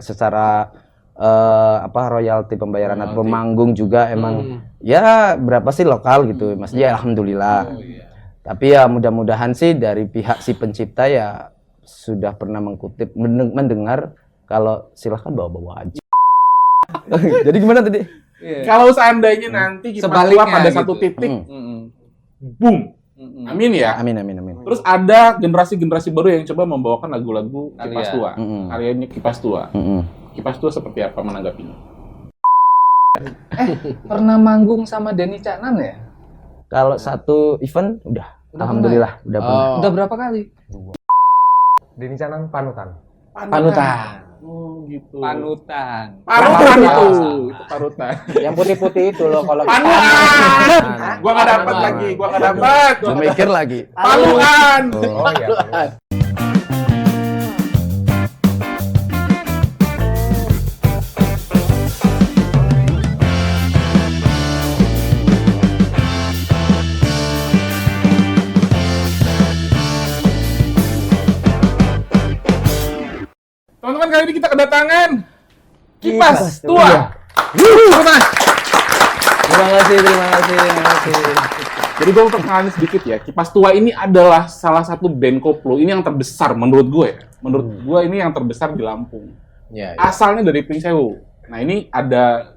secara royalti pembayaran atau pemanggung juga emang ya berapa sih lokal gitu Mas. Ya alhamdulillah. Tapi ya mudah-mudahan sih dari pihak si pencipta ya sudah pernah mengkutip mendengar kalau silahkan bawa-bawa aja. Jadi gimana tadi? Kalau seandainya nanti Kipas Tua pada satu titik boom. Amin ya. Amin. Terus ada generasi-generasi baru yang coba membawakan lagu-lagu Kipas Tua. Karyanya Kipas Tua. Kipas Tua seperti apa menanggapinya? Pernah manggung sama Denny Caknan ya? Kalau satu event udah alhamdulillah udah pernah. Udah berapa kali? Denny Caknan panutan. Oh gitu. Panutan itu panutan. Yang putih-putih itu loh kalau Panutan. Gua nggak dapat lagi. Gua mikir lagi. Panutan. Oh iya. Teman-teman, kali ini kita kedatangan Kipas Tua. Terima kasih. Jadi gue perkenalkan sedikit ya. Kipas Tua ini adalah salah satu band koplo. Ini yang terbesar menurut gue ya. Menurut gue ini yang terbesar di Lampung. Asalnya dari Pringsewu. Nah ini ada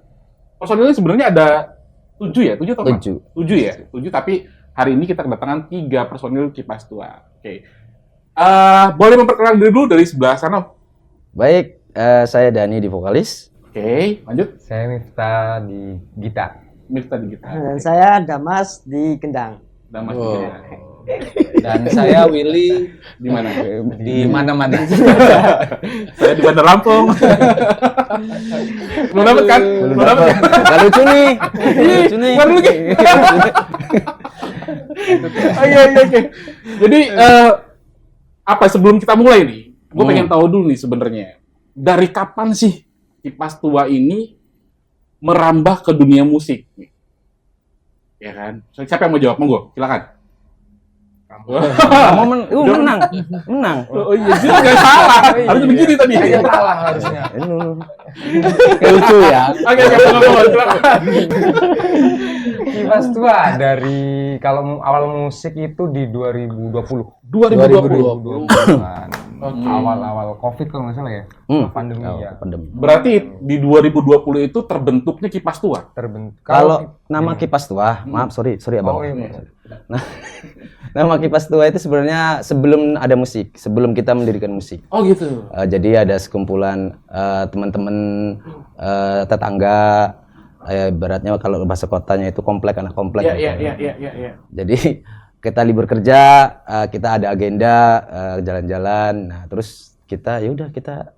personilnya sebenarnya ada 7 ya? 7 atau 7 ya? 7, tapi hari ini kita kedatangan 3 personil Kipas Tua. Oke. Boleh memperkenalkan diri dulu dari sebelah sana? Baik, saya Dani di vokalis. Oke, lanjut. Saya Miftah di gitar. Miftah di gitar. Dan saya Damas di kendang. Damas Oh. di gitar. Dan saya Willy Di mana? di mana-mana. Saya di Bandar Lampung. Belum dapat kan? Gak lucu nih. Keluar dulu, Ki. Oke. Jadi apa sebelum kita mulai nih? Gue pengen tahu dulu nih sebenarnya. Dari kapan sih Kipas Tua ini merambah ke dunia musik? Ya kan? Siapa yang mau jawab? Monggo, silakan. Kamu menang. Oh iya, jadi nggak salah. Harusnya begini tadi. Salah harusnya. Lucu ya. Oke, silakan. Kipas Tua dari kalau awal musik itu di 2020. 2020. Awal-awal Covid kalau nggak salah ya. Pandemi ya. Pandemi. Berarti di 2020 itu terbentuknya Kipas Tua. Terbentuk. Kalau nama Kipas Tua, maaf sorry Abang. Oh iya. Nah, nama Kipas Tua itu sebenarnya sebelum ada musik, sebelum kita mendirikan musik. Oh gitu. Jadi ada sekumpulan teman-teman tetangga, ibaratnya kalau bahasa kotanya itu komplek, anak komplek. Iya. Jadi kita libur kerja, kita ada agenda jalan-jalan. Nah, terus kita ya udah kita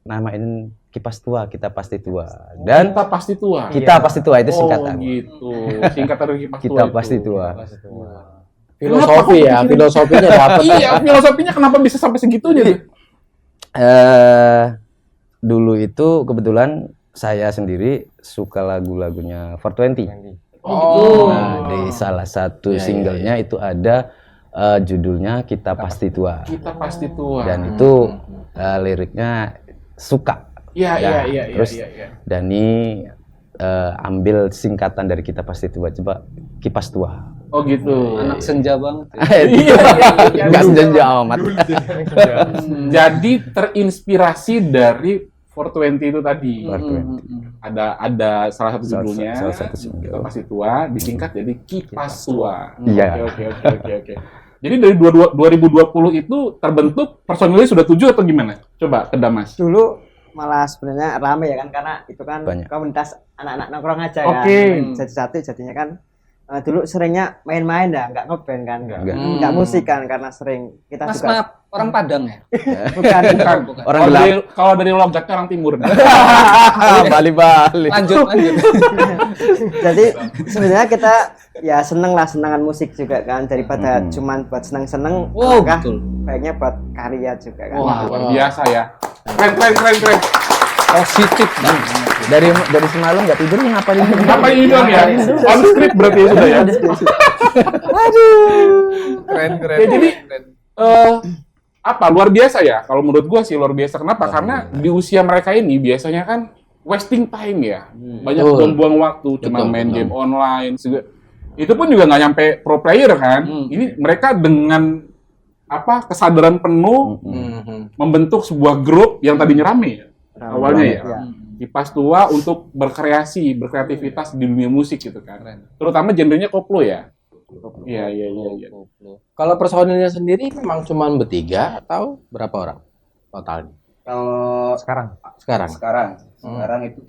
namain Kipas Tua, kita pasti tua. Dan kita pasti tua. Kita pasti tua itu singkatan. Oh gitu. Singkatan dari Kipas Tua. Kita itu. pasti tua. Filosofi ya, filosofinya dapat. Iya, filosofinya kenapa bisa sampai segitunya tuh? Dulu itu kebetulan saya sendiri suka lagu-lagunya 420. Oh. Nah, di salah satu singlenya itu ada judulnya Kita Pasti Tua. Kita pasti tua. Dan itu liriknya suka. Iya. Terus Dani ambil singkatan dari Kita Pasti Tua, coba Kipas Tua. Oh gitu. Anak senja banget. Iya. Gak senja amat. Jadi terinspirasi dari 420 itu tadi. 420. Ada salah satu judulnya. Salah satu single. Kita Pasti Tua disingkat jadi Kipas Tua. Iya. Oke. Jadi dari 2020 itu terbentuk personilnya sudah 7 atau gimana? Coba ke Damas. Dulu malah sebenarnya rame ya kan, karena itu kan Banyak. komunitas anak-anak nongkrong aja Oke. kan. Jadi satu jadinya kan dulu seringnya main-main dah, nggak ngeband kan, nggak musik kan, karena sering kita Mas juga maaf, orang Padang ya? bukan. Orang gelap. Kalau dari logatnya orang timur. Bali. Lanjut. Jadi sebenarnya kita ya senengan musik juga kan, daripada cuman buat seneng-seneng, Wow, maka betul. baiknya buat karya juga kan. Wah, luar biasa ya. Keren. Positif banget. Dari semalam nggak tidur ngapain? Apa ini dong ya? On script berarti ya sudah ya. Keren. Ya, jadi luar biasa ya. Kalau menurut gua sih luar biasa. Kenapa? Karena di usia mereka ini biasanya kan wasting time ya. Banyak Betul. buang-buang waktu, cuma Betul, main betul. game online. Itu pun juga nggak nyampe pro player kan. Ini mereka dengan kesadaran penuh membentuk sebuah grup yang tadinya rame ya. Awalnya ya. Kipas Tua untuk berkreativitas di dunia musik gitu kan. Terutama genrenya koplo ya. Iya. Kalau personilnya sendiri memang cuma bertiga atau berapa orang totalnya? Kalau Sekarang. Sekarang itu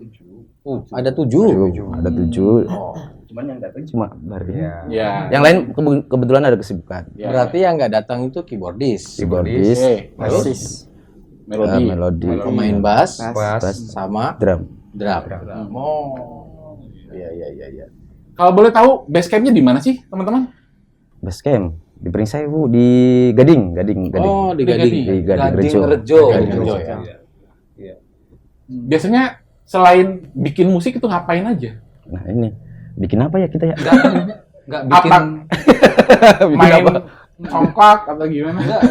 7. ada 7. Ada 7. Cuman yang datang Cuma baru. Iya. ya. Yang lain kebetulan ada kesibukan. Ya. Berarti yang nggak datang itu keyboardis, Keyboardis, Basis. Melodi. melodi, pemain bass, Bass. sama drum. drum. Oh, iya. Kalau boleh tahu base campnya di mana sih, teman-teman? Base camp di Pringsewu di Gading. Oh, di Di Gading. Gading. Gading Rejo. Rejo. Gading Rejo, Rejo. ya. Biasanya selain bikin musik itu ngapain aja? Nah, ini bikin apa ya kita ya? Nggak bikin Main congklak atau gimana? Enggak.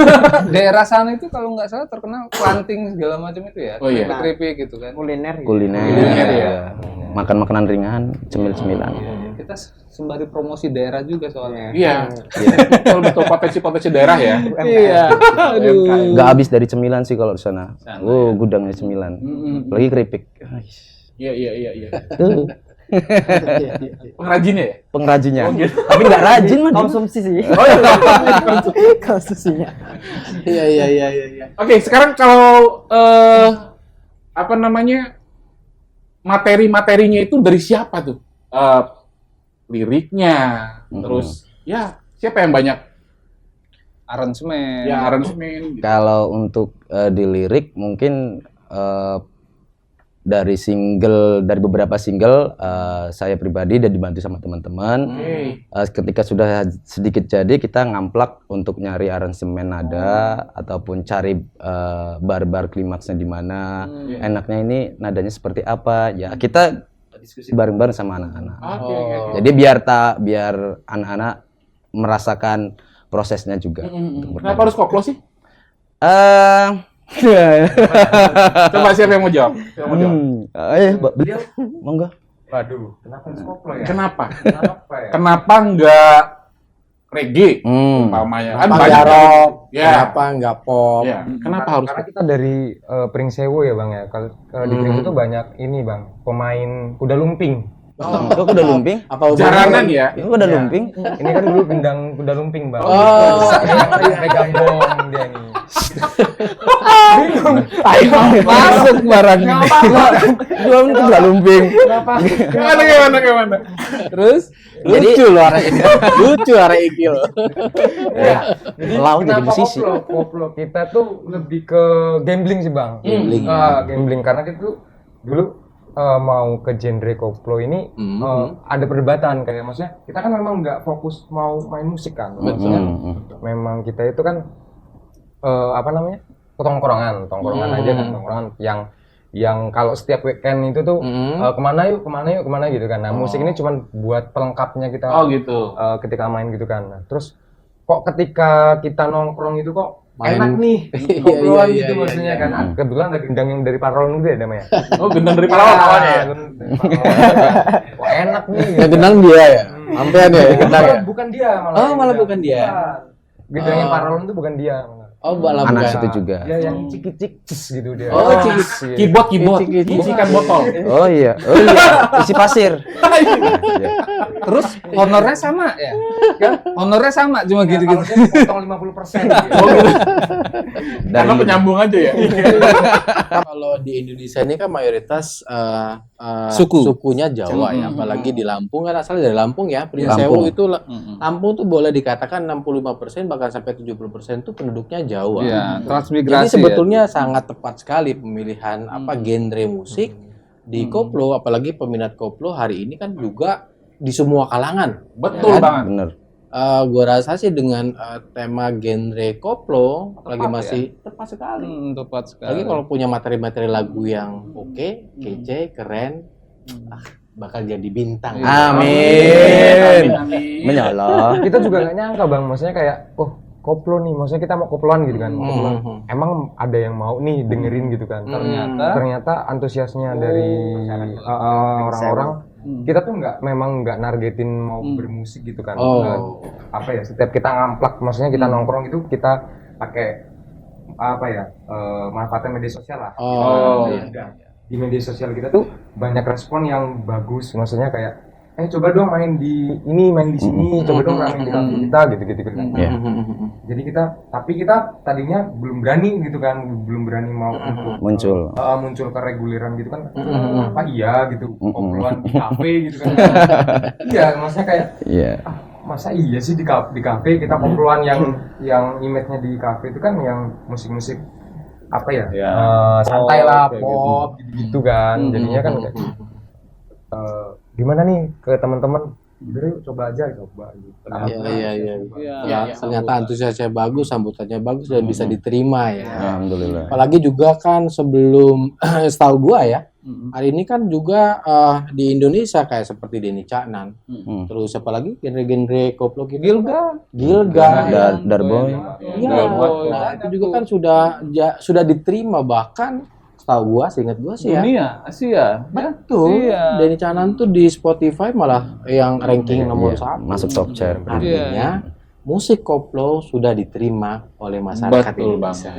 Daerah sana itu kalau nggak salah terkenal planting segala macam itu ya. Oh, iya. Keripik gitu kan. Kuliner. Kuliner, Kuliner, ya. makan makanan ringan, cemil-cemilan. Kita sembari promosi daerah juga soalnya. Iya. Betul potensi daerah ya. Iya. Aduh. Nggak habis dari cemilan sih kalau di sana. Gudangnya cemilan. Apalagi keripik. Iya. Tuh, Pengrajinnya ya? pengrajinnya. Tapi nggak rajin mah. Konsumsi sih. Konsumsinya. Iya. Oke, sekarang kalau materi-materinya itu dari siapa tuh? Liriknya, terus ya siapa yang banyak Aransemen. ya aransemen gitu. Kalau untuk di lirik mungkin dari beberapa single saya pribadi dan dibantu sama teman-teman. Ketika sudah sedikit jadi kita ngamplak untuk nyari aransemen nada ataupun cari bar-bar klimaksnya di mana, enaknya ini nadanya seperti apa. Ya kita diskusi bareng-bareng sama anak-anak. Oke. Jadi biar anak-anak merasakan prosesnya juga. Untuk Kenapa harus koplo sih? Eh, Coba siapa yang mau jawab? beliau mau nggak? Waduh, kenapa harus koplo ya? Kenapa? Kenapa ya? Kenapa nggak reggae umpamanya? Kan banyak rock? Ya. Kenapa nggak pop? Ya. Kenapa harus? Karena kita dari Pringsewu ya Bang ya. Kalau di Pringsewu itu banyak ini Bang, pemain kuda lumping. Kok kuda lumping? Apa Jaranan ya? Itu kuda lumping? Ini kan dulu gendang kuda lumping Bang. Oh. Yang pegang bom dia nih. Masuk barangnya. Gua kuda lumping. Gimana? Terus Jadi- lucu loh arah ini. Lucu arah Ikil. Lau jadi Kenapa musisi. koplo? Kita tuh lebih ke gambling sih Bang. Gambling. Gambling karena kita tuh dulu mau ke genre koplo ini ada perdebatan kayak maksudnya kita kan memang nggak fokus mau main musik kan. Maksudnya memang kita itu kan tongkrongan aja kan, tongkrongan yang kalau setiap weekend itu tuh kemana yuk gitu kan. Nah musik ini cuma buat pelengkapnya kita. Oh gitu. Ketika main gitu kan. Nah, terus kok ketika kita nongkrong itu kok enak nih koploan gitu maksudnya kan. Kebetulan ada gendang yang dari Paralon gitu ya namanya. Oh, gendang dari Pahlawan awalnya ya? Kok enak nih. Yang kenal dia ya. Sampean ya yang kenal ya. Bukan dia malah. Oh, malah bukan dia. Gendang yang Paralon itu bukan dia malah. Oh, malah Anak bukan. situ juga. Ya yang cik-cik gitu dia. Oh, Keyboard, isikan botol. Oh iya, isi pasir. Terus honornya sama ya? Honornya sama cuma gitu-gitu. Kalau dia potong 50% gitu. Oh, gitu. Karena penyambung aja ya. Kalau di Indonesia ini kan mayoritas sukunya Jawa ya, apalagi di Lampung kan asalnya dari Lampung ya. Pringsewu Lampung. itu Lampung tuh boleh dikatakan 65% bahkan sampai 70% tuh penduduknya Jawa. Iya, Jadi transmigrasi. sebetulnya sangat tepat sekali pemilihan genre musik di koplo, apalagi peminat koplo hari ini kan juga di semua kalangan. Betul banget. Bener. Gue rasa sih dengan tema genre koplo lagi Tepat masih tepat sekali. Tepat sekali. Lagi kalau punya materi-materi lagu yang oke, kece, keren, bakal jadi bintang. Amin. Amin. Menyala. Kita juga nggak nyangka Bang, maksudnya kayak koplo nih, maksudnya kita mau koploan gitu kan. Emang ada yang mau nih dengerin gitu kan. Ternyata antusiasnya dari orang-orang, kita tuh memang nggak nargetin mau bermusik gitu kan. Apa ya, setiap kita ngamplak, maksudnya kita nongkrong itu kita pakai manfaatnya media sosial lah. Di media sosial kita tuh banyak respon yang bagus, maksudnya kayak coba dong main di ini, main di sini, coba dong main di kafe kita gitu kan. Jadi kita tadinya belum berani gitu kan, belum berani mau untuk muncul ke reguleran gitu kan. Apa iya gitu, obrolan di kafe gitu kan. Iya, maksudnya kayak masa iya sih di kafe kita obrolan yang image-nya di kafe itu kan yang musik-musik apa ya, santai lah, pop gitu kan. Jadinya kan kayak gimana nih ke teman-teman, udah coba gitu. Ya, ternyata antusiasnya bagus, sambutannya bagus dan bisa diterima ya. Alhamdulillah. Apalagi juga kan sebelum setahu gua ya, hari ini kan juga di Indonesia kayak seperti Denny Caknan, terus apa lagi genre-genre koplo gitu, Gilga, Darboy. Iya, nah itu juga kan sudah diterima, bahkan setahu gua, seingat gua sih ya. Dunia, Asia. Betul. Denny Caknan tuh di Spotify malah yang ranking nomor 1. Masuk top chart. Artinya musik koplo sudah diterima oleh masyarakat Indonesia.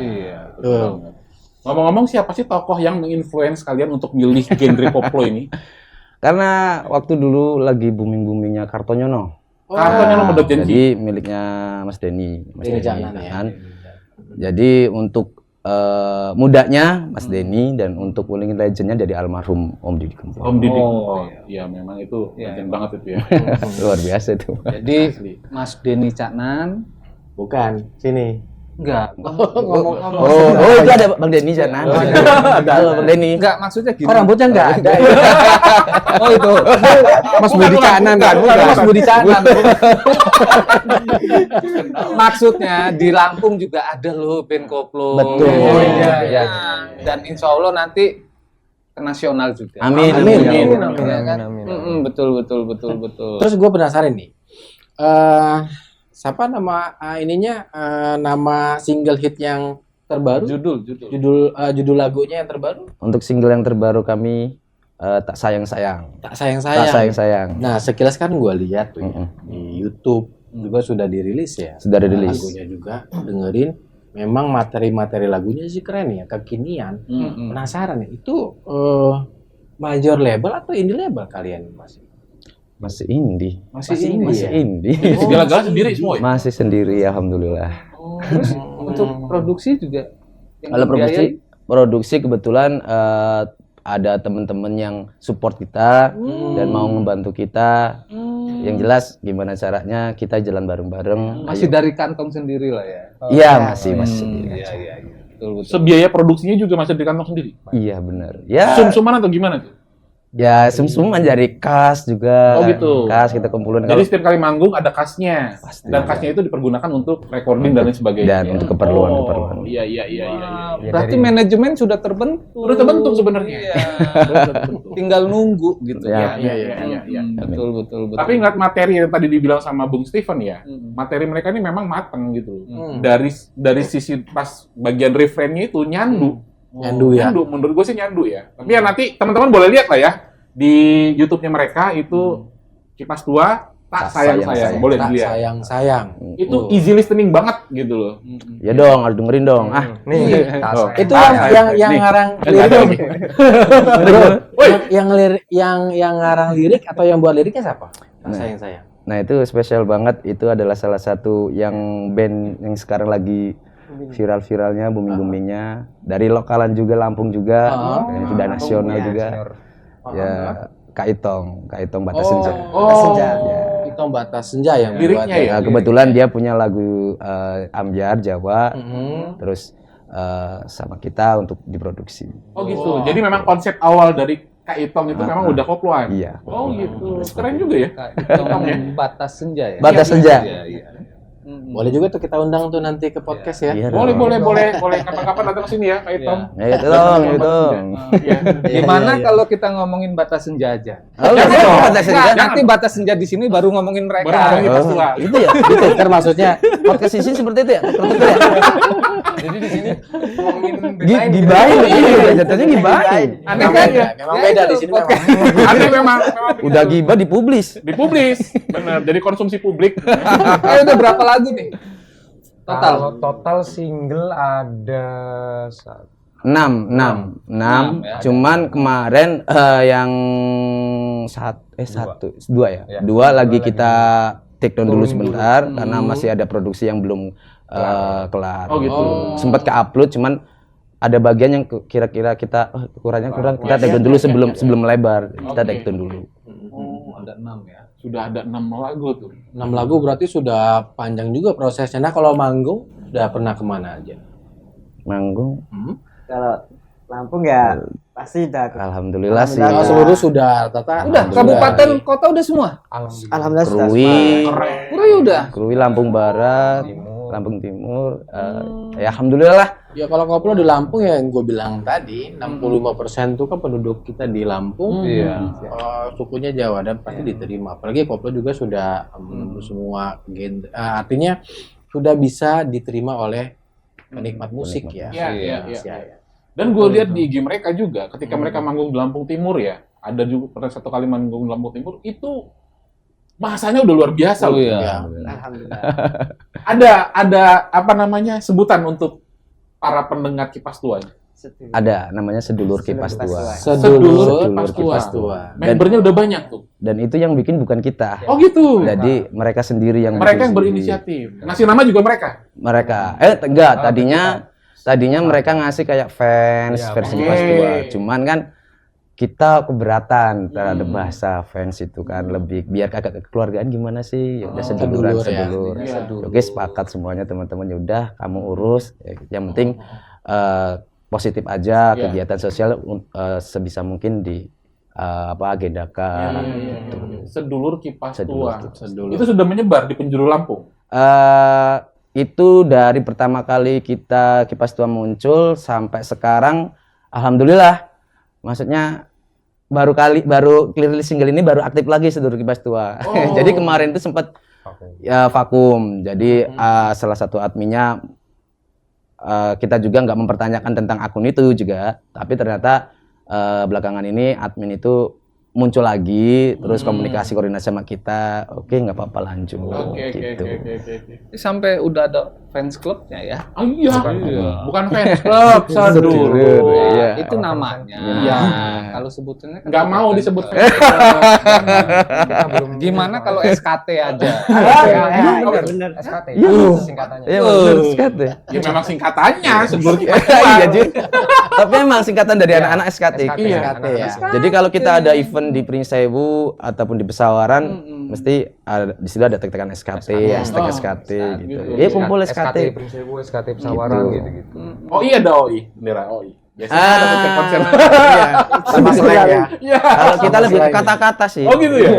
Betul. Ngomong-ngomong, siapa sih tokoh yang menginfluence kalian untuk milih genre koplo ini? Karena waktu dulu lagi booming-boomingnya Kartonyono. Kartonyono Medot Janji. Jadi miliknya Mas Denny Caknan ya. Jadi untuk mudanya Mas Denny, dan untuk Wuling Legendnya dari almarhum Om Didi Kempot. Om Didi. Iya, memang itu legend banget itu ya. Luar biasa itu. Jadi Mas Denny Caknan Bukan, sini. enggak. Oh, itu ada Bang Denny sana. Halo Bang Denny. Enggak, maksudnya gini. Oh, rambutnya enggak ada. Oh, itu. Mas Budi Caknan kan? Bukan Mas Budi Caknan. Maksudnya di Lampung juga ada loh band koplo. Betul. Oh, iya. Dan insya Allah nanti ke nasional juga. Amin. Betul. Terus gue penasaran nih. Siapa nama nama single hit yang terbaru? Judul lagunya yang terbaru? Untuk single yang terbaru kami Tak Sayang. Tak Sayang. Tak Sayang. Nah, sekilas kan gue lihat tuh ya, di YouTube juga sudah dirilis ya. Sudah dirilis. Lagunya juga dengerin. Memang materi-materi lagunya sih keren ya, kekinian. Penasaran ya, itu major label atau indie label kalian masih? Masih indie. Masih indie. Jadi segala-galanya sendiri semua ya? Masih sendiri, alhamdulillah. Terus untuk produksi juga? Kalau produksi kebetulan ada teman-teman yang support kita dan mau ngebantu kita. Yang jelas gimana caranya kita jalan bareng-bareng. Masih dari kantong sendiri lah ya? Iya, masih sendiri. Iya. Betul. Sebiaya produksinya juga masih di kantong sendiri? Iya, benar. Ya. Sum-suman atau gimana tuh? Ya, sum-suman dari kas juga. Oh gitu. Kas kita kumpulin. Jadi setiap kali manggung ada kasnya. Pasti. Dan kasnya itu dipergunakan untuk recording dan lain sebagainya. Dan untuk keperluan. Iya. Berarti manajemen sudah terbentuk. Sudah terbentuk sebenarnya. Iya. Tinggal nunggu gitu. Ya. Iya. Betul. Tapi ngeliat materi yang tadi dibilang sama Bung Steven ya, materi mereka ini memang mateng gitu. Dari sisi pas bagian refrainnya itu nyandu. Nyandu, menurut gue sih nyandu ya. Tapi ya nanti teman-teman boleh lihat lah ya di YouTube-nya mereka itu Kipas Tua Tak Sayang. Boleh dilihat. Sayang. Itu easy listening banget gitu loh. Ya dong, harus dengerin dong. Nih, Itu yang ngarang lirik. Yang ngarang lirik atau yang buat liriknya siapa? Sayang. Nah, itu spesial banget. Itu adalah salah satu yang band yang sekarang lagi viral-viralnya, booming-boomingnya. Dari lokalan juga, Lampung juga, dan sudah nasional juga. Ya, Kak Itong Batas Senja. Itong Batas Senja yang liriknya ya. Nah, kebetulan dia punya lagu Ambyar Jawa, terus sama kita untuk diproduksi. Oh gitu. Jadi memang konsep awal dari Kak Itong itu memang udah koploan. Iya. Oh gitu. Keren juga ya. Itong Batas Senja ya? Batas Senja. Iya. Boleh juga tuh kita undang tuh nanti ke podcast ya. Iya Boleh, dong. boleh. Kapan-kapan datang ke sini ya, Kak Itom. Ya itu dong, itu. Iya. Gimana kalau kita ngomongin batas senja aja? Oh, batas senja. Enggak, nanti batas senja di sini baru ngomongin mereka. Baru ngomongin pas tua. Itu ya. Gitu kan maksudnya. Podcast sisi seperti itu ya. Seperti itu ya. Jadi di sini ngomongin Gibahin, jatuhnya gibahin. Aneh kan ya? Memang beda di sini memang. Aneh memang. Udah gibah dipublis. Dipublis. Benar, jadi konsumsi publik. Udah berapa lagu nih? Total. Kalau total single ada 6 ya. Cuman kemarin yang dua ya. Ya. Dua lagi kita take down dulu sebentar karena masih ada produksi yang belum kelar. Oh, gitu. Sempat ke-upload cuman ada bagian yang kira-kira kita kurang kita take down dulu sebelum lebar. Kita take down dulu. Oh, ada 6 ya. Sudah ada 6 lagu tuh. 6 lagu berarti sudah panjang juga prosesnya. Nah, kalau manggung udah pernah kemana aja? Manggung. Kalau Lampung ya pasti udah Alhamdulillah sih. Oh, seluruh sudah, Tata. Udah, kabupaten kota udah semua. alhamdulillah sudah. Kurang udah. Krui Lampung Barat, Lampung Timur. Ya alhamdulillah lah. Ya kalau koplo di Lampung ya yang gue bilang tadi 65% tuh kan penduduk kita di Lampung. Iya. Sukunya Jawa dan pasti diterima. Apalagi koplo juga sudah menembus semua genre. Artinya sudah bisa diterima oleh penikmat musik ya. Iya. Ya. Dan gue lihat di IG mereka juga, ketika mereka manggung di Lampung Timur ya, ada juga pernah satu kali manggung di Lampung Timur, itu bahasanya udah luar biasa. Oh, loh. iya. Alhamdulillah. Ada apa namanya sebutan untuk para pendengar Kipas Tua? Ada namanya Sedulur Kipas Tua. Sedulur Kipas Tua. Kipas Tua. Membernya udah banyak tuh. Dan itu yang bikin bukan kita. Oh gitu. Jadi mereka sendiri yang Mereka yang bikin berinisiatif. Ngasih nama juga mereka. mereka enggak tadinya mereka ngasih kayak fans versi Kipas Tua. Cuman kan kita keberatan terhadap bahasa fans itu kan lebih biar agak kekeluargaan gimana sih ya udah sedulur. Iya. Oke sepakat semuanya teman-teman ya udah kamu urus yang penting positif aja kegiatan sosial sebisa mungkin di agendakan gitu. Sedulur Kipas Tua. Sedulur. Itu sudah menyebar di penjuru Lampung. Itu dari pertama kali kita Kipas Tua muncul sampai sekarang alhamdulillah maksudnya baru rilis single ini baru aktif lagi Sedulur Kipas Tua. Jadi kemarin itu sempat ya vakum. Jadi salah satu adminnya kita juga nggak mempertanyakan tentang akun itu juga, tapi ternyata belakangan ini admin itu muncul lagi, terus komunikasi koordinasi sama kita, oke nggak apa-apa lanjut, gitu. Sampai udah ada fans clubnya ya. Oh iya. Bukan fans club, Sedulur. Iya. Itu namanya. Iya. Kalau sebutannya kan Nggak mau disebut fans club. gimana kalau SKT aja? Bener. SKT. Singkatannya. Iya benar SKT. Ya memang singkatannya Sedulur Kipas Tua. Iya Jun. Tapi emang singkatan dari anak-anak SKT. Iya. SKT ya. Jadi kalau kita ada event di Prinsewu ataupun di Pesawaran, mesti di situ ada tekan SKT, hashtag SKT gitu. Iya kumpul SKT. Prinsewu, SKT Pesawaran gitu-gitu. Oh iya ada OI, bendera OI. Biasanya ada konser. Sama slang ya. Iya. Kalau kita lebih ke kata-kata sih. Oh gitu ya.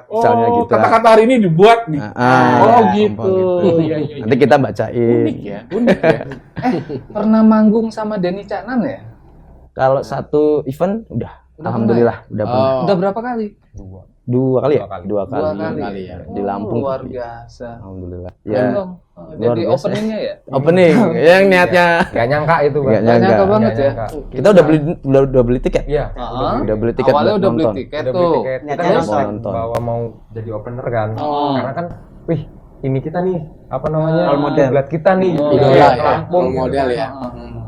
Misalnya Oh, gitu. kata-kata hari ini dibuat nih. Oh gitu. Iya, iya. Nanti kita bacain. Unik ya, unik ya. Pernah manggung sama Denny Caknan ya? Kalau satu event udah alhamdulillah udah pernah. Udah berapa kali? Dua kali ya? Dua Dua kali. kali Ya. Di Lampung. Luar biasa. Alhamdulillah. Keren Ya. dong. Luar Jadi biasa. openingnya ya? Opening yang niatnya Gak nyangka itu, Bang. Nggak nyangka. Nyangka banget ya. kita udah beli tiket. Iya. Udah beli tiket Awalnya buat udah beli nonton. tiket Udah beli tuh. tiket. Kita Niatnya kan nonton. nonton. Bahwa mau jadi opener kan. Oh. Karena kan, wih, ini kita nih, apa namanya? Role model. Kiblat kita nih. Idola Iya, ya. Lampung Role model ya.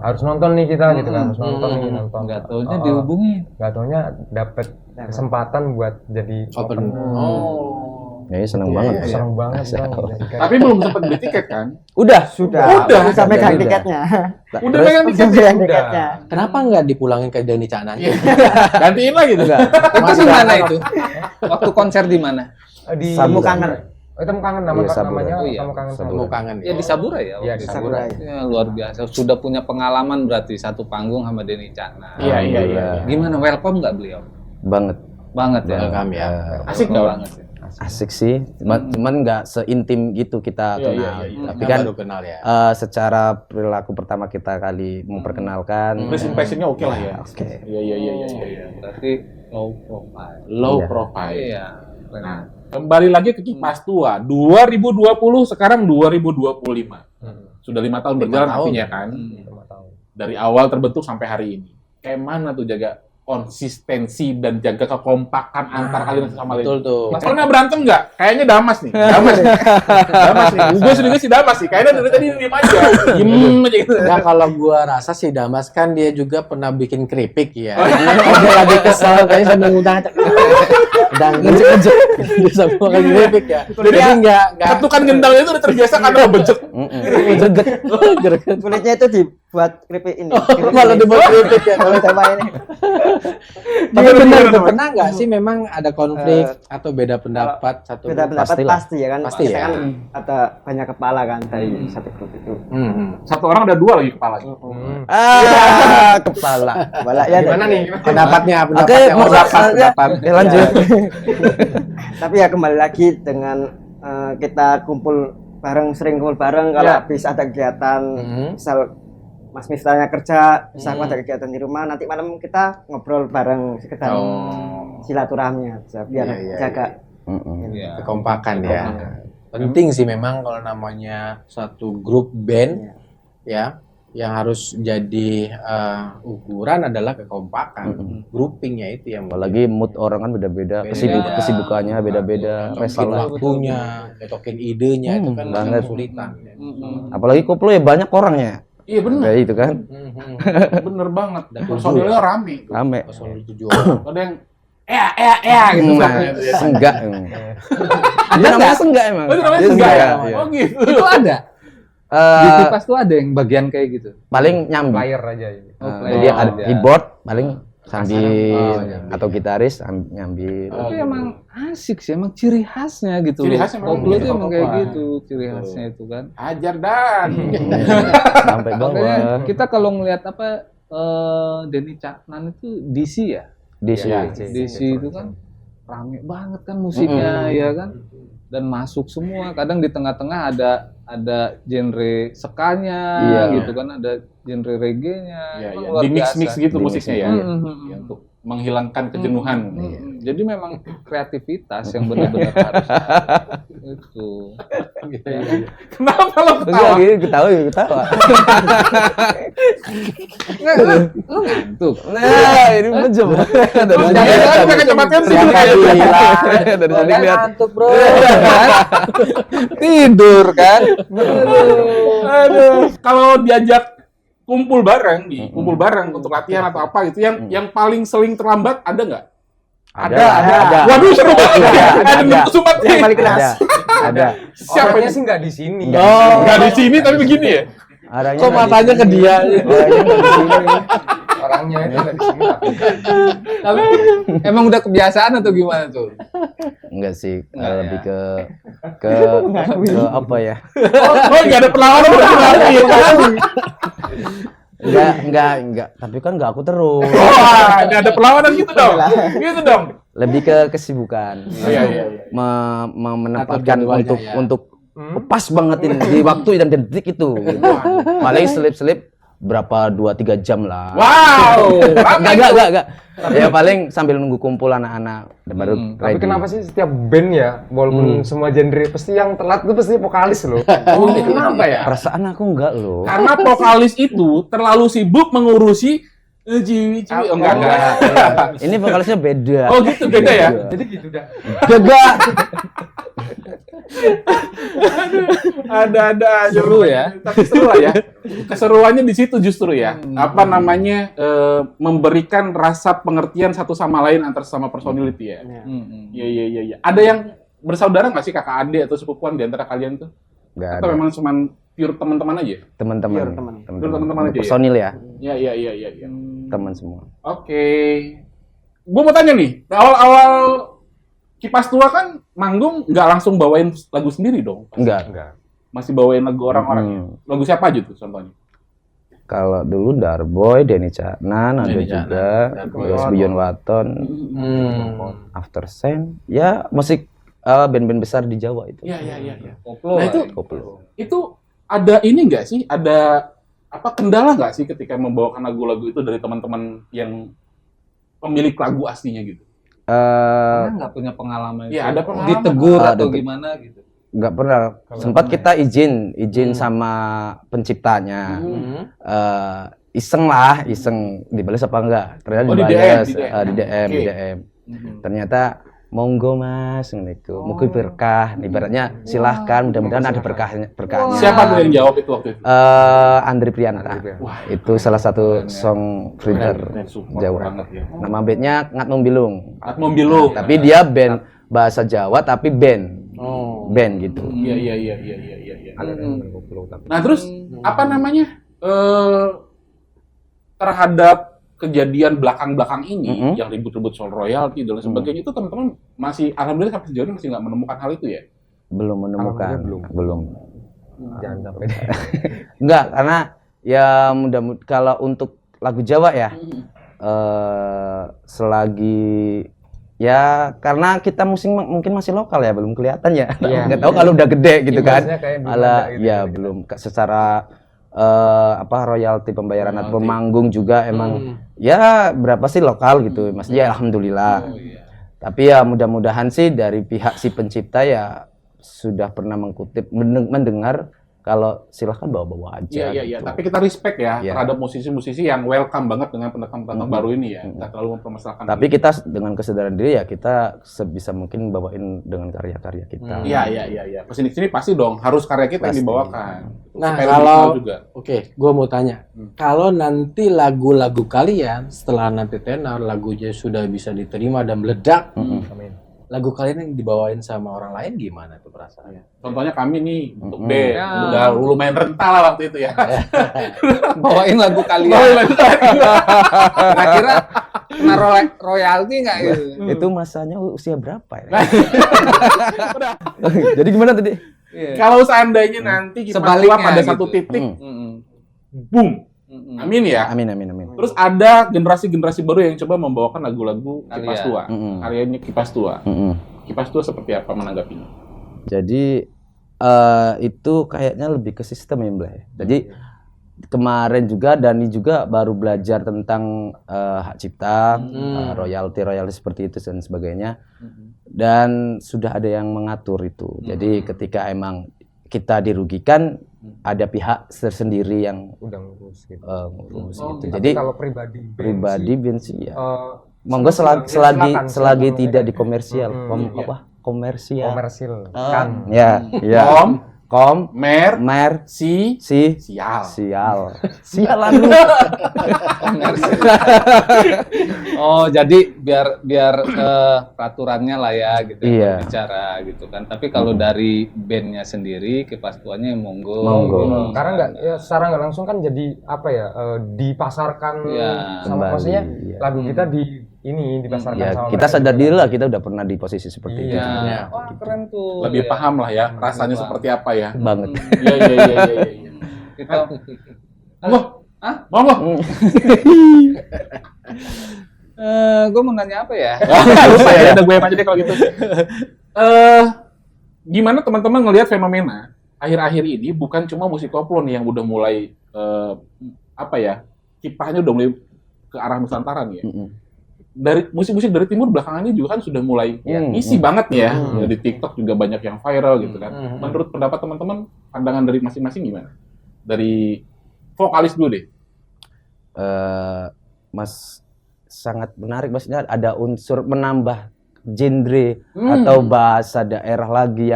Harus nonton nih kita gitu kan. Harus nonton nih, nonton. Nggak taunya dihubungin. Gak taunya dapet kesempatan buat jadi Open. Oh. Ya, seneng banget. Seneng banget Bang. Tapi belum sempat beli tiket kan? Udah. Udah. Bisa megang Udah. tiketnya. Udah Terus- megang Bisa tiket. megang tiketnya. Kenapa nggak dipulangin ke Denny Caknan? Gantiin lagi tuh. Itu di mana itu? Waktu konser di mana? Di Sabu Kangen. Oh, itu Kangen nama Iya, Sabura. namanya Oh, iya. Kamu Kangen Mau kangen Ya di Sabura ya? Iya, waktu di itu? Sabura. Ya, luar biasa. Sudah punya pengalaman berarti satu panggung sama Denny Caknan. Iya. Gimana welcome nggak beliau? Banget. Banget ya. Welcome ya. Asik Welcome nggak? banget sih. asik sih. Cuman nggak seintim gitu kita kenal. Tapi kan baru kenal ya. secara perilaku pertama kita kali memperkenalkan. First impression-nya oke lah ya. Oke. Iya. Berarti low profile. Low Iya. profile. Iya. Nah, kembali lagi ke Kipas Tua. 2020 sekarang 2025. Sudah 5 tahun berjalan artinya kan. Dari awal terbentuk sampai hari ini. Kayak mana tuh jaga konsistensi dan jaga kekompakan antar kalian satu sama lain? Betul tuh. Pernah berantem nggak? Kayaknya Damas nih. Damas nih. Gue juga si Damas sih. Kayaknya dari tadi diem aja. Diem aja gitu. Nah, kalau gua rasa sih Damas kan dia juga pernah bikin keripik ya. Dia lagi kesel kayaknya sambil ngundang dan ngejek dia sambil makan keripik ya. Jadi enggak Ketukan gendangnya itu udah terbiasa karena bejek. greget. Kulitnya itu dibuat keripik ini. Malah dibuat keripik ya. Kalau sama ini. Tapi benar tuh, pernah nggak sih memang ada konflik atau beda pendapat satu Beda pendapat pastilah. pasti ya kan. Pasti Kita ya. kan ada banyak kepala kan dari satu grup itu. Satu orang ada 2 lagi kepalanya. Kepala. Kepala ya. Gimana nih? pendapatnya Oke, pendapat. ya, lanjut. Tapi ya kembali lagi dengan kita sering kumpul bareng kalau habis ada kegiatan, misal Mas Miftahnya kerja, bisa aku ada kegiatan di rumah, nanti malam kita ngobrol bareng sekedar silaturahmi aja biar jaga Kekompakan ya. Penting sih memang kalau namanya satu grup band ya, yang harus jadi ukuran adalah kekompakan. Groupingnya itu yang Apalagi mood orang kan beda-beda, kesibukannya beda-beda, Cocokin resila. waktunya, cocokin idenya itu kan banget. kesulitan. Apalagi koplo ya banyak orangnya. Iya bener. Kayak itu kan. Bener banget. Dan Personilnya rame. Rame. Personil 7 orang. Ada yang gitu. Senggak. Dia namanya senggak emang. Oh, itu namanya Dia senggak ya? iya. Oh gitu. Itu ada. Di Eh, Kipas tuh ada yang bagian kayak gitu. paling nyambi. Player aja ini. Jadi ada keyboard paling sambil iya. atau gitaris nyambil. Tapi emang asik sih, emang ciri khasnya gitu Ciri loh. khasnya memang Koplo gitu, tuh emang kayak koplo. gitu, ciri khasnya itu kan. Ajar dan. Sampai bawah. Makanya kita kalau ngelihat Denny Caknan itu DC ya. Di Iya. sini. DC itu kan rame banget kan musiknya ya kan. Dan masuk semua. Kadang di tengah-tengah ada genre sekanya gitu kan, ada genre reggae-nya. Iya, Emang iya. luar Di mix-mix biasa. gitu musiknya ya. Hmm. Ya, untuk menghilangkan kejenuhan. Jadi memang kreativitas yang benar-benar harus itu. Kenapa lo Enggak ketawa? gitu, ketawa. Lu ngantuk. Nah, ini menjem. Dari sini Jangan lihat. pakai kacamata sih. Dari sini lihat. Ngantuk, Bro. Tidur kan? Aduh. Kalau diajak kumpul bareng kumpul bareng untuk latihan atau apa gitu, yang paling sering terlambat ada nggak? Ada. Waduh seru banget. Ada sumbat nih. paling keras. Ada. Siapa Orangnya ini? sih nggak di sini. Nggak di sini tapi begini ya. Adanya Kok matanya ke dia? Orangnya itu nggak di sini. Tapi emang udah kebiasaan atau gimana tuh? Enggak sih, lebih ke apa ya? Oh nggak ada perlawanan berarti. Enggak. Tapi kan enggak aku terus. Wah, nggak ada perlawanan gitu dong. Gitu dong. Lebih ke kesibukan. Iya. Menempatkan Atur jadwalnya, ya. untuk pas banget ini di waktu dan detik itu. Gitu. Paling selip-selip berapa 2-3 jam lah. Wow. Enggak. Ya paling sambil nunggu kumpul anak-anak baru Tapi ready. kenapa sih setiap band ya, walaupun semua genre, pasti yang telat itu pasti vokalis loh. Oh, ini kenapa ya? Perasaan aku enggak loh. Karena vokalis itu terlalu sibuk mengurusi ciwi-ciwi. Oh, enggak. Ini vokalisnya beda. Oh gitu, beda ya? Jadi gitu dah. Beda. Ada aja Seru ya. Tapi seru lah ya. Keseruannya di situ justru ya. Apa namanya, memberikan rasa pengertian satu sama lain antar sama personil itu ya. Iya. Ada yang bersaudara nggak sih, kakak adik atau sepupuan di antara kalian tuh? Enggak Atau ada. memang cuma pure teman-teman aja? Teman-teman. Teman-teman aja ya? Personil ya, Iya. teman semua. Oke. Gue mau tanya nih, awal-awal Kipas Tua kan manggung nggak langsung bawain lagu sendiri dong? Enggak. Masih bawain lagu orang-orang ya? Lagu siapa aja tuh contohnya? Kalau dulu Darboy, Denny Caknan, ada Denny juga, Caknan, terus Beyond Waton, After Sen, ya musik band-band besar di Jawa itu. Iya. Koplo. Nah, Koplo. itu ada ini nggak sih? Ada apa kendala nggak sih ketika membawakan lagu-lagu itu dari teman-teman yang pemilik lagu aslinya gitu? Karena nggak punya pengalaman Iya, itu. ada pengalaman. Ditegur atau Ada. gimana gitu. Nggak pernah. Sempat kita izin sama penciptanya. Iseng dibalas apa enggak? Ternyata Oh, di dibalas, DM. di DM, Oke. di DM. Ternyata monggo mas, gitu. Mungkin berkah. Ibaratnya silahkan, mudah-mudahan ada berkahnya. Siapa tuh yang jawab itu waktu itu? Andri Prianta. Itu salah satu songwriter Keren, support Jawa. banget ya. Nama bandnya Ngatmung Bilung. Atmo Bilu. Tapi dia band bahasa Jawa tapi band. Band gitu. Iya. Nah, terus apa namanya? Terhadap kejadian belakang-belakang ini yang ribut-ribut soal royalti dan lain sebagainya itu teman-teman masih alhamdulillah sampai sejauh ini masih nggak menemukan hal itu ya? Belum menemukan. Belum. Jangan sampai. Enggak, karena ya mudah-mudahan kalau untuk lagu Jawa ya selagi ya karena kita mungkin masih lokal ya, belum kelihatan ya. Nggak tahu kalau udah gede gitu kan. Imbasnya kayak belum Ala ada gitu ya ya, belum secara royalti pembayaran atau pemanggung juga emang ya berapa sih lokal gitu. Maksudnya alhamdulillah. Tapi ya mudah-mudahan sih dari pihak si pencipta ya sudah pernah mendengar kalau silahkan bawa-bawa aja. Iya. gitu. Tapi kita respect ya Iya. terhadap musisi-musisi yang welcome banget dengan pendatang-pendatang baru ini ya. Nggak terlalu mempermasalahkan. Tapi kita dengan kesadaran diri ya kita sebisa mungkin bawain dengan karya-karya kita. Iya. Kesini-sini pasti dong harus karya kita yang Pasti. dibawakan. Nah, Supaya kalau lebih kenal juga. Oke, gue mau tanya, kalau nanti lagu-lagu kalian setelah nanti tenar lagunya sudah bisa diterima dan meledak, lagu kalian yang dibawain sama orang lain gimana tuh perasaannya? Contohnya kami nih untuk band udah lumayan rental lah waktu itu ya. Bawain lagu kalian. Kira-kira kena royalti nggak gitu? Itu masanya usia berapa ya? Jadi gimana tadi? Kalau seandainya nanti kita Sebaliknya pada gitu. satu titik, Mm-mm. boom. Mm-mm. Amin ya. Amin. Terus ada generasi-generasi baru yang coba membawakan lagu-lagu Kipas Tua. Karyanya Kipas Tua. Kipas Tua seperti apa menanggapinya? Jadi itu kayaknya lebih ke sistem ya, Blay. Jadi kemarin juga Dani juga baru belajar tentang hak cipta, royalti seperti itu dan sebagainya. Dan sudah ada yang mengatur itu. Jadi ketika emang kita dirugikan, ada pihak tersendiri yang udah ngurus gitu. ngurus gitu. Tapi Jadi kalau pribadi bensin ya. silakan, Monggo selagi silakan tidak mereka. dikomersial. Komersial. Komersil kan. Ya. Mer Sial. Sialan lu. Oh, jadi biar peraturannya lah ya gitu Iya. bicara gitu kan. Tapi kalau dari bandnya sendiri Kipas Tuanya monggo. Monggo. Karena nggak ya, secara nggak langsung kan jadi apa ya dipasarkan Ya, sama kembali, maksudnya iya. lagu kita dipasarkan Ya, sama kita mereka sadar juga. diri lah kita udah pernah di posisi seperti itu. Iya. Wah, keren tuh. Lebih Iya. paham lah ya rasanya Paham. seperti apa ya. Banget. Iya. Kita Monggo. Hah? Monggo. Gue mau nanya apa ya? Lupa ya, ada gue yang aja deh kalau gitu. Gimana teman-teman ngelihat fenomena akhir-akhir ini bukan cuma musik koplo nih yang udah mulai kiprahnya udah mulai ke arah Nusantara nih ya. Dari musik-musik dari timur belakangan ini juga kan sudah mulai ngisi banget ya. Di TikTok juga banyak yang viral gitu kan. Menurut pendapat teman-teman, pandangan dari masing-masing gimana? Dari vokalis dulu deh. Mas sangat menarik, maksudnya ada unsur menambah genre atau bahasa daerah lagi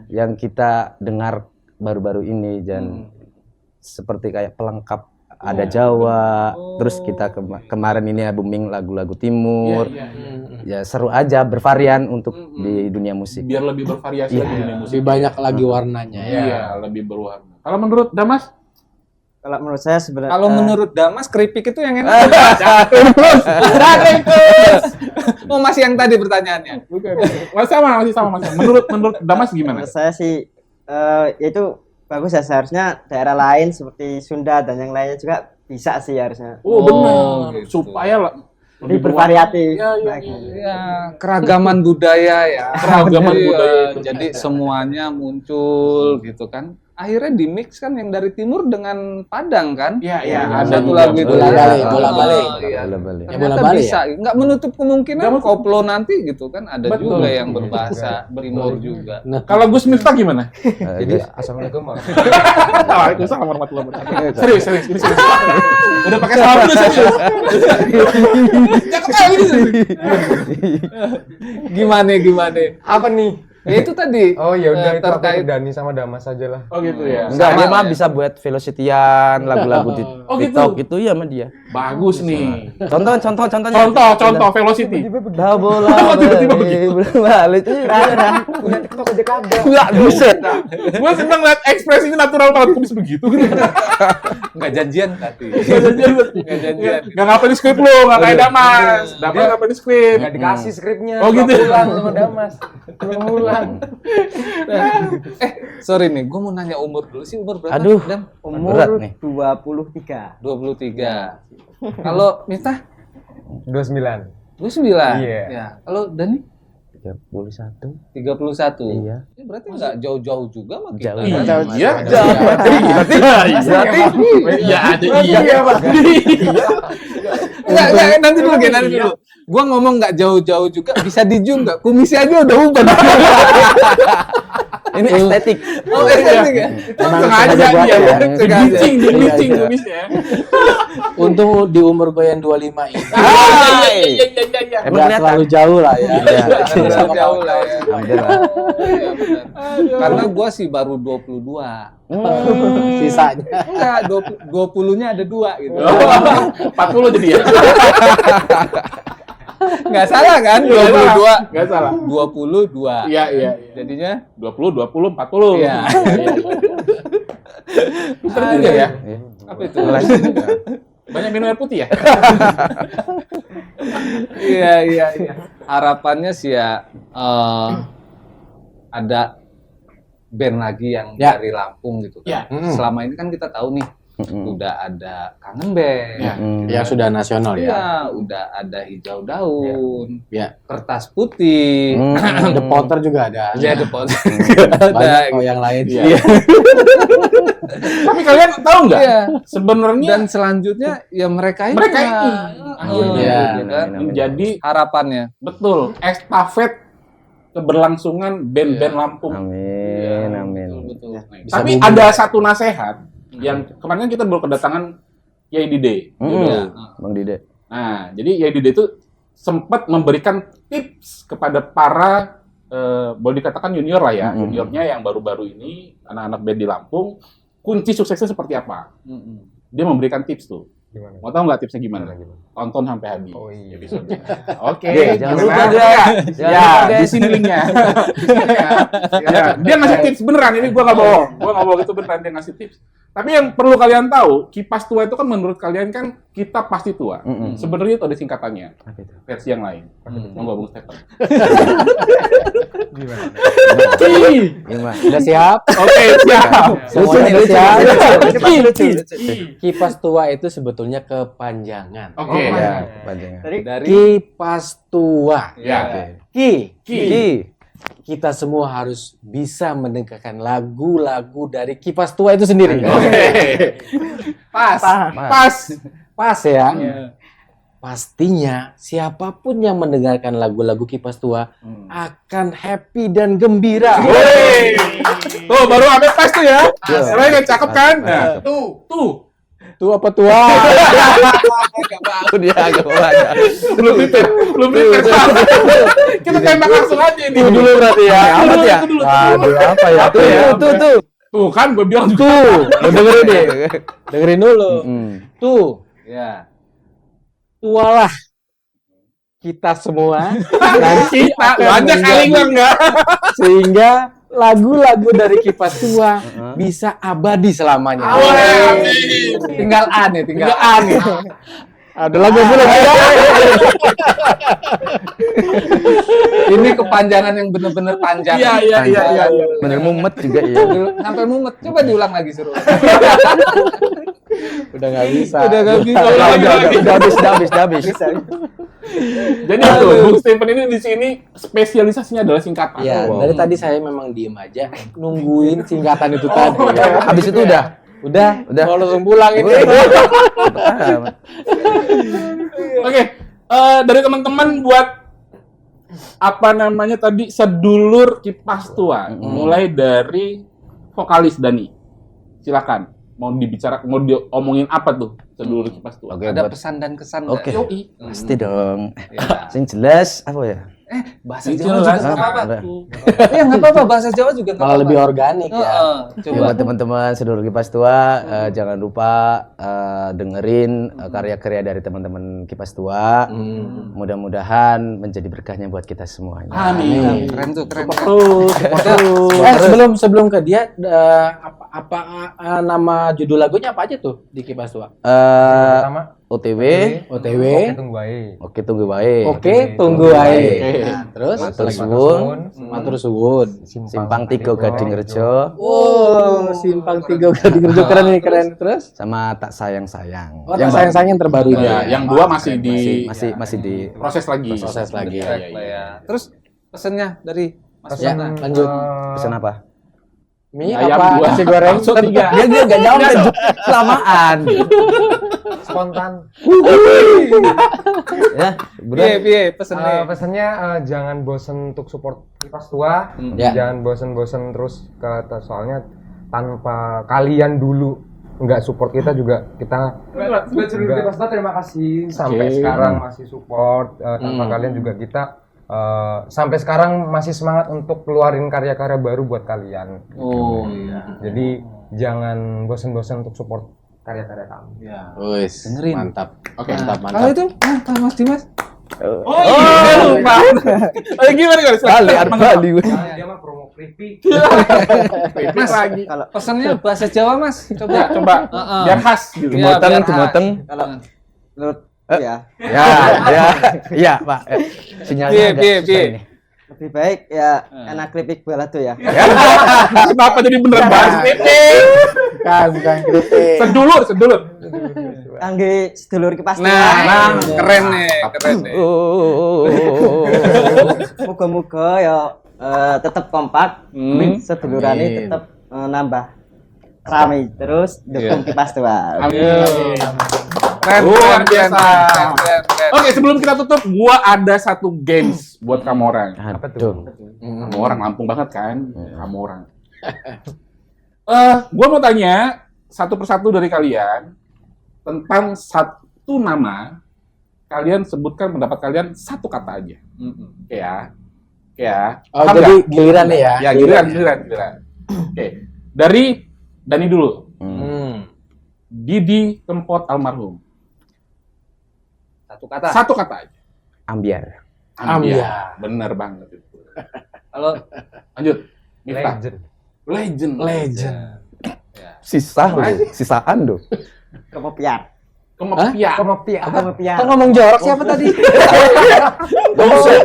yang kita dengar baru-baru ini dan seperti kayak pelengkap ada Jawa, terus kita kemarin ini ya booming lagu-lagu timur. Ya seru aja, bervarian untuk di dunia musik. Biar lebih bervariasi lagi dunia musik. Lebih banyak lagi warnanya ya. Iya, lebih berwarna. Kalau menurut Damas? Kalau menurut saya sebenarnya Kalau menurut Damas keripik itu yang enak. Oh, masih yang tadi pertanyaannya. Bukan. Masih sama. Menurut Damas gimana? menurut saya sih itu bagus ya, seharusnya daerah lain seperti Sunda dan yang lainnya juga bisa sih harusnya. Oh, benar. gitu. Supaya lebih bervariatif. Ya, keragaman budaya ya. Keragaman Iya, budaya. jadi semuanya muncul gitu kan. Akhirnya di mix kan yang dari timur dengan Padang kan. Iya, iya. Ada tuh juga. lagu itu. Bola-balik, Oh, bola-balik. iya. Bola-balik. Ya, Ternyata bola-balik bisa, nggak menutup kemungkinan koplo nanti gitu kan ada Betul. juga yang berbahasa timur juga. Kalau Gus Miftah gimana? Jadi assalamualaikum. Waalaikumsalam warahmatullahi wabarakatuh. Serius. Udah pakai salam dulu serius. Cakep kali ini. Gimana? Apa nih? Ya itu tadi. Oh ya udah itu aku terkait Dani sama Damas aja lah. Oh gitu ya. Enggak, Sama dia mah ya? bisa buat velocityan, lagu-lagu di Oh, gitu? TikTok itu ya sama dia. Bagus nih. Contohnya. Contoh velocity. Dah bola tiba-tiba begitu? balik. Punya TikTok aja kagak. Enggak buset. Gue seneng liat ekspresinya natural banget kok bisa begitu. nggak janjian tadi. Nggak janjian. Nggak ngapain di skrip lu, nggak kayak Damas. Damas ngapain di skrip. Nggak dikasih skripnya. Oh, gitu? Pulang sama Damas. Pulang. Sorry nih, gue mau nanya umur dulu sih, umur berapa? Aduh. Dam? Berat Umur nih. 23. 23. Kalau Miftah? 29. 29. Iya. Ya. Kalau Dani? 31. 31. Iya. Ya, berarti nggak jauh-jauh juga sama kita. Jauh. kan? Iya. Berarti Iya ada iya Pak. Enggak, nanti dulu. Gua ngomong nggak jauh-jauh juga, bisa dijum nggak? Kumisnya aja udah uban. Ini estetik. Oh, estetik ya? Emang Sengaja sengaja buat dia. ya. Diblicing Iya. kumisnya. Untung di umur gue yang 25 ini. Iya. Emang Nggak kelihatan. terlalu jauh lah ya. Iya. Terlalu jauh lah ya. Hampir lah. Iya, benar. Karena gua sih baru 22. Sisanya. Enggak, 20-nya ada 2 gitu. 40 jadi ya. Enggak salah kan? 22. Enggak salah. 22. Iya. Jadinya 20, 40. Iya. Pinter juga ya. apa itu? Banyak minum air putih ya? Iya. Harapannya sih ya ada band lagi yang Ya. dari Lampung gitu kan. Ya. Selama ini kan kita tahu nih udah ada Kangen Band. Ya. Ya sudah nasional ya. Iya, udah ada Hijau Daun. Ya. Kertas Putih. The Potter juga ada. Ya, The Potter. Banyak kok yang lain. Iya. Tapi kalian tahu nggak? Iya. Sebenarnya Dan selanjutnya ya mereka ini. Mereka ini. Akhirnya Iya. gitu kan. menjadi Harapannya. betul estafet keberlangsungan band-band Lampung. Amin, amin. Betul. Tapi ada satu nasihat yang kemarin kita baru kedatangan Yai Dide. Bang Dide. Nah, jadi Yai Dide itu sempat memberikan tips kepada para boleh dikatakan junior lah ya, juniornya yang baru-baru ini anak-anak band di Lampung, kunci suksesnya seperti apa? Dia memberikan tips tuh. Gimana? Mau tahu nggak tipsnya gimana? Tonton sampai habis. Oh, iya. episodenya. Oke, Jangan gimana? lupa juga. Jangan Ya, lupa, di guys. sini linknya. Ya, dia ngasih tips beneran, ini gua nggak bohong. Gua nggak bohong, itu beneran dia ngasih tips. Tapi yang perlu kalian tahu, kipas tua itu kan menurut kalian kan kita pasti tua. Sebenarnya itu ada singkatannya. Versi yang lain. Monggo Bung Stefan. Gimana? Sudah siap? Oke, siap. Semuanya udah siap? Lucu. Kipas tua itu sebetulnya kepanjangan. Oke. Ya, panjangnya. Dari Kipas tua. Ya. Ki. Ki. Kita semua harus bisa mendengarkan lagu-lagu dari Kipas Tua itu sendiri. Oke. Pas. Pas. Pas ya. Iya. Pastinya siapapun yang mendengarkan lagu-lagu Kipas Tua akan happy dan gembira. Woi. Tuh, baru sampai pas tuh ya. Iya. Sebenarnya kan cakep kan? Pas. Nah, tuh. Tua apa tua? Dia agak banyak. Belum prepare. Kita tembak langsung aja nih. Itu dulu berarti ya. Apa ya? Itu dulu. Waduh, apa ya? Apa ya? Tuh. Tuh kan gue bilang juga. Tuh, dengerin deh. Dengerin dulu. Tuh, ya. tualah kita semua Kita banyak kali gue enggak. sehingga lagu-lagu dari Kipas Tua bisa abadi selamanya. Amin. Tinggal A nih, tinggal A nih. Ada lagu belum? Ini kepanjangan yang benar-benar panjang. Iya. Bener mumet juga ya. Sampai mumet. Coba diulang lagi suruh. Udah nggak bisa. Udah nggak bisa. Udah habis. Bisa. Jadi tuh, Bung Stephen ini di sini spesialisasinya adalah singkatan. Ya, Wow. dari tadi saya memang diem aja nungguin singkatan itu tadi. Habis itu udah. Udah. Mau langsung pulang ini. Oke, dari teman-teman buat apa namanya tadi sedulur Kipas Tua, mulai dari vokalis Dani, silakan. Mau diomongin apa tuh sedulur Kipas Tua? Oke, Ada buat- pesan dan kesan Oke. nggak? Yoi. Pasti dong. Ya. Sing jelas apa ya? Bahasa Itu Jawa jelas. juga nggak apa-apa. Ada. Iya nggak apa-apa, bahasa Jawa juga nggak Malah apa-apa. lebih organik ya. Ya, Coba. buat teman-teman sedulur Kipas Tua, jangan lupa dengerin karya-karya dari teman-teman Kipas Tua. Mudah-mudahan menjadi berkahnya buat kita semuanya. Amin. Keren tuh, keren. Sebelum ke dia nama judul lagunya apa aja tuh di Kipas Tua? Pertama OTW, OTW. Oke, tunggu aja. oke tunggu baik. Oke, tunggu aja. Oke. Nah, terus Matur suwun, matur suwun. Simpang 3 Gading Rejo, Oh, simpang 3 Gading Rejo, keren nih, keren. Terus? sama Tak Sayang-sayang. Oh, yang sayang-sayang yang terbaru Ya, ya. yang dua masih di masih di proses lagi. Proses lagi. Iya, iya, iya. Terus pesannya dari Mas Ya, Wana. lanjut. pesan apa? Mie Ayam apa? dua, Nasi goreng? bakso 3. Dia enggak jawab kelamaan. spontan. Ya, Piye pesannya. Pesannya jangan bosen untuk support Kipas Tua. Ya. Jangan bosen-bosen terus soalnya tanpa kalian dulu nggak support kita juga kita Kipas Tua terima kasih sampai Oke. sekarang masih support. Tanpa kalian juga kita sampai sekarang masih semangat untuk keluarin karya-karya baru buat kalian. Oh iya. Jadi jangan bosen-bosen untuk support karya-karya kami. Ya. Wis, Dengerin. mantap. Oke. Mantap, Kalau mantap. itu, Mas Dimas. Oh, iya, lupa. Gimana guys? Bali, Bali. Dia mah promo creepy. Mas lagi. Kalau Pesannya bahasa Jawa, Mas. Ya, Coba. coba biar khas gitu. Iya, Dumoten, biar dumoten. kalau menurut ya Iya, Pak. Sinyalnya Piye, agak piye, susah piye. ini. lebih baik ya enak klipik balado ya. Kenapa jadi bener banget ini? Bukan kritik. Sedulur. Kangge sedulur Kipas Tua. Nah, keren nih. Moga-moga ya tetap kompak, sedulurane tetap nambah rame terus dukung Kipas Tua. Amin. Keren, Luar keren, biasa. keren. Oke, sebelum kita tutup, gua ada satu games buat kamu orang. Aduh. Kamu orang Lampung banget kan? Kamu orang. Gua mau tanya satu persatu dari kalian tentang satu nama. Kalian sebutkan pendapat kalian satu kata aja. Oke ya. Oke ya. Oh, Paham jadi nggak? giliran nih ya. Ya, giliran. Oke. Dari Dani dulu. Didi Kempot almarhum. Satu kata. Satu kata aja. Ambiar. Ambiar. Bener banget itu. Kalau Lanjut. Miftah. Legend. Legend. Sisaan loh. Kemopian. Kemepian. Kemopian. Kok ngomong jorok siapa tadi? sorry.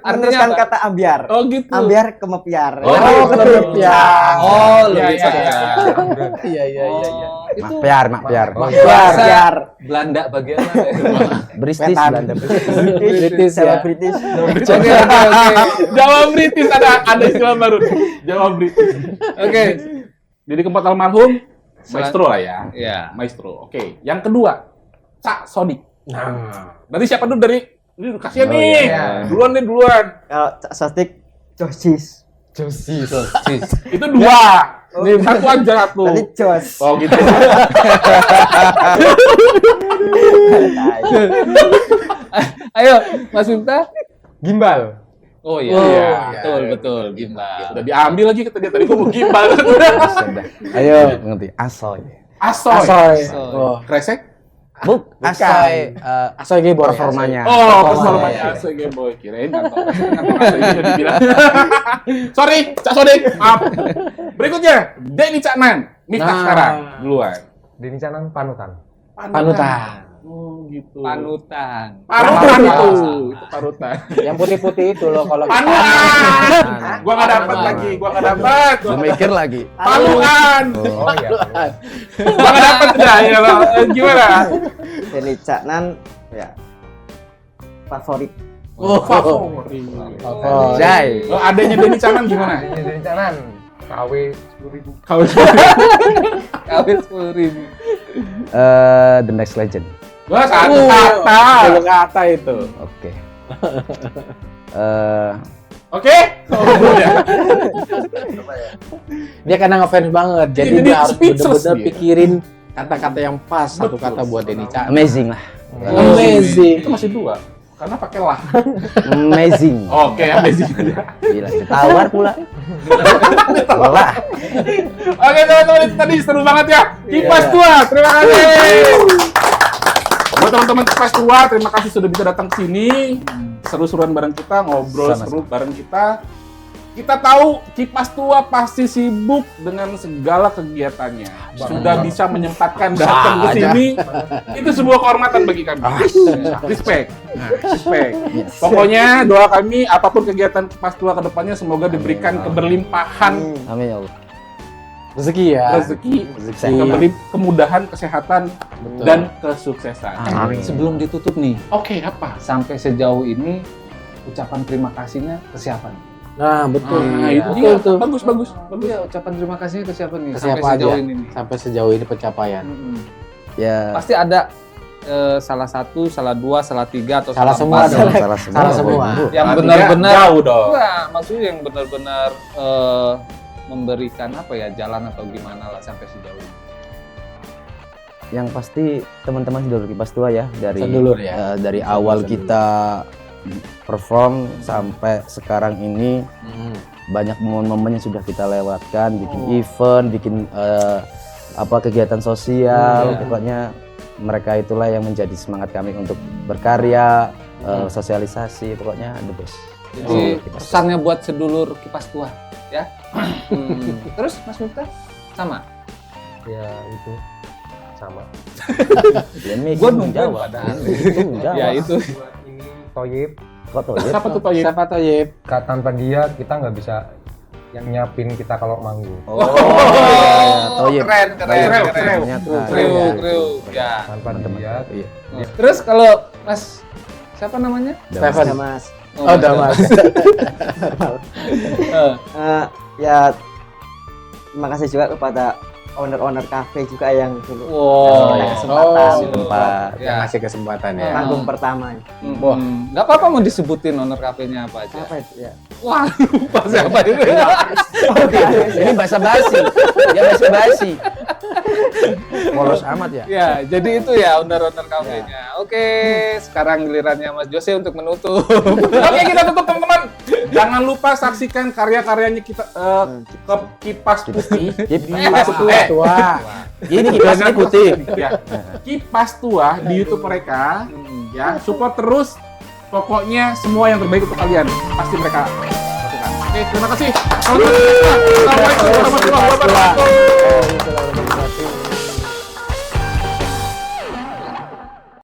Artinya Meneruskan apa? kata ambiar. Oh gitu. Ambiar kemopian. Oh, kemepian. Oh, Iya, lebih iya, ya. Iya. Itu Makpiar. Ambiar. Belanda bagian mana ya? Beristis Wetan. Belanda. British Jawa ya. British. Oke. Jawa British ada istilah baru. Jawa British. Oke. Didi Kempot almarhum. Maestro lah ya. Iya. Maestro. Oke. Yang kedua, Cak Sodik. Nah, Dari siapa dulu dari? Ini kasihan Oh, nih. iya. Duluan. Kalau Cak Sodik Josis. Itu dua. Nih satu aja satu. Tadi Jos. Oh gitu. Ayo, Mas Miftah. Gimbal. Oh iya. Iya. Betul. Gimbal. Udah diambil lagi kata dia tadi gua mau gimbal. Ayo, ngerti. Asoy. Asoy. Asoy. Oh, Kresek? Asoy. Asoy Gebor. Performanya. Oh, Asoy. performanya Asoy Game Boy. Kirain kantong Asoy itu udah dibilang. Sorry, Cak Sodik. Maaf. Berikutnya, Denny Caknan. Miftah sekarang. Duluan. Denny Canan panutan. Panutan. Oh gitu. Panutan. Panutan itu. Itu panutan. Yang putih-putih itu loh kalau Panutan. Gua nggak dapat lagi. Gua Gue mikir lagi. Panutan. Oh iya. Gua nggak dapat dah. Ya, Bang. Gimana? Denny Caknan ya favorit. Favorit. Jai. Adanya Denny Canan gimana? Ini dari Canan. KW 10.000. Kalau Kawin 10.000. The Next Legend. gua satu kata. Satu kata itu. Oke. Oke? Dia karena ngefans banget, jadi Jadi dia harus speechless bener-bener dia. pikirin kata-kata yang pas, satu kata buat Denny Canan. Amazing lah. Amazing. Itu masih 2. Karena pakai lah. Amazing. Oke, amazing. Gila, ditawar pula. Lah. Oke, teman-teman, itu tadi seru banget ya. Kipas Tua, terima kasih. Buat teman-teman Kipas Tua, terima kasih sudah bisa datang ke sini. Seru-seruan bareng kita, ngobrol seru bareng kita. Kita tahu Kipas Tua pasti sibuk dengan segala kegiatannya. Sudah bisa menyempatkan datang ke sini. Itu sebuah kehormatan bagi kami. Respect. Respect. Pokoknya doa kami apapun kegiatan Kipas Tua ke depannya semoga diberikan keberlimpahan Amin ya Allah. Rezeki ya. rezeki, kemudahan, kesehatan, dan kesuksesan. Sebelum ditutup nih, Oke, apa? sampai sejauh ini ucapan terima kasihnya ke siapa nih? Nah, betul. Nah, Iya. itu Betul dia. tuh. Bagus. Iya, ucapan terima kasihnya ke siapa nih? Ke sampai siapa sejauh aja? ini nih. Sampai sejauh ini pencapaian. Ya. Pasti ada salah satu, salah dua, salah tiga, atau Salah semua empat. dong. Salah semua. Salah semua. Yang Artinya benar-benar jauh dong. Enggak, maksudnya yang benar-benar memberikan apa ya, jalan atau gimana lah sampai sejauh ini. Yang pasti teman-teman sedulur Kipas Tua ya Sedulur ya. dari awal kita perform sampai sekarang ini banyak momen-momen yang sudah kita lewatkan, bikin event, bikin kegiatan sosial, pokoknya mereka itulah yang menjadi semangat kami untuk berkarya, sosialisasi, pokoknya the best. Jadi pesannya buat sedulur Kipas Tua ya. Terus Mas Miftah sama? Ya itu sama. Gua nungguin jawab. padahal. Jawab. Ya itu. Ini Toyib. Kok tuh ya? Siapa tuh Pak Yip? Siapa tuh, Yip? Tanpa dia kita nggak bisa yang nyiapin kita kalau manggung. Toyib. Keren. Ternyata. Kru. Ya. Tanpa Teman-teman. dia Iya. Terus kalau Mas siapa namanya? Stefan. Mas. Oh, udah Mas. Ya terima kasih juga kepada owner kafe juga yang dulu Wow. ada kesempatan Sempat. Yang ngasih kesempatan ya. manggung pertama. Wah, nggak apa-apa mau disebutin owner kafenya apa aja. Apa itu ya? Wah, lupa siapa itu. Ini bahasa basi. Ya bahasa basi. Polos amat ya. Ya, jadi itu ya owner kafenya. Oke, sekarang gilirannya Mas Jose untuk menutup. Oke, kita tutup teman-teman. Jangan lupa saksikan karya-karyanya kita ke Kipas Putih. Kipas Tua. Ini kipas putih. Ya. Kipas Tua di YouTube mereka. Ya, support terus. Pokoknya semua yang terbaik untuk kalian pasti mereka lakukan. Oke, terima kasih. Assalamualaikum warahmatullahi wabarakatuh.